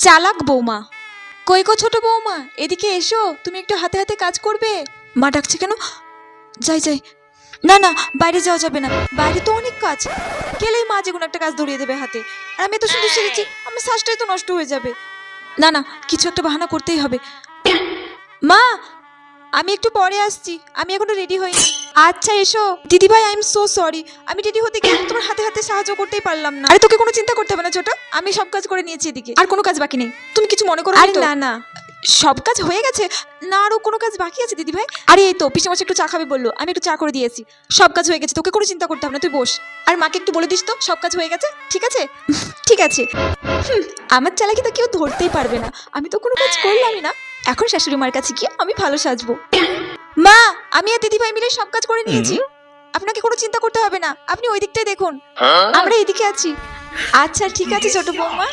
চালাক বৌমা। কই গো ছোট বৌমা, এদিকে এসো, তুমি একটু হাতে হাতে কাজ করবে। মা ডাকছে কেন? যাই যাই। না না, বাইরে যাওয়া যাবে না, বাইরে তো অনেক কাজ। গেলেই মা যে কোনো একটা কাজ ধরিয়ে দেবে হাতে, আর আমি এত সুন্দর সেরেছি, আমার শ্বাসটাই তো নষ্ট হয়ে যাবে। না না, কিছু একটা বাহানা করতেই হবে। মা, আমি একটু পরে আসছি, আমি এখনো রেডি হইনি। আচ্ছা এসো। দিদিভাই, আই এম সো সরি, আমি রেডি হতে গিয়ে তোমার হাতে হাতে সাহায্য করতেই পারলাম না। আরে তোকে কোনো চিন্তা করতে হবে না ছোট, আমি সব কাজ করে নিয়েছি এদিকে, আর কোনো কাজ বাকি নেই। তুমি কিছু মনে করো আরে তো? না না, সব কাজ হয়ে গেছে। না, আরো কোনো কাজ বাকি আছে দিদিভাই? আরে এই তো পিসেমশাই একটু চা খাবে বললো, আমি একটু চা করে দিয়েছি। সব কাজ হয়ে গেছে, তোকে কোনো চিন্তা করতে হবে না, তুই বস। আর মাকে একটু বলে দিস তো সব কাজ হয়ে গেছে, ঠিক আছে? ঠিক আছে। আমার চালাকি তো কেউ ধরতেই পারবে না, আমি তো কোনো কাজ করলামই না। এখন শাশুড়ি মার কাছে গিয়ে আমি ভালো সাজবো। মা, আমি আর দিদিভাই মিলে সব কাজ করে নিয়েছি, আপনাকে কোনো চিন্তা করতে হবে না, আপনি ওই দিকটাই দেখুন, আমরা এদিকে আছি। আচ্ছা ঠিক আছে ছোট বৌমা।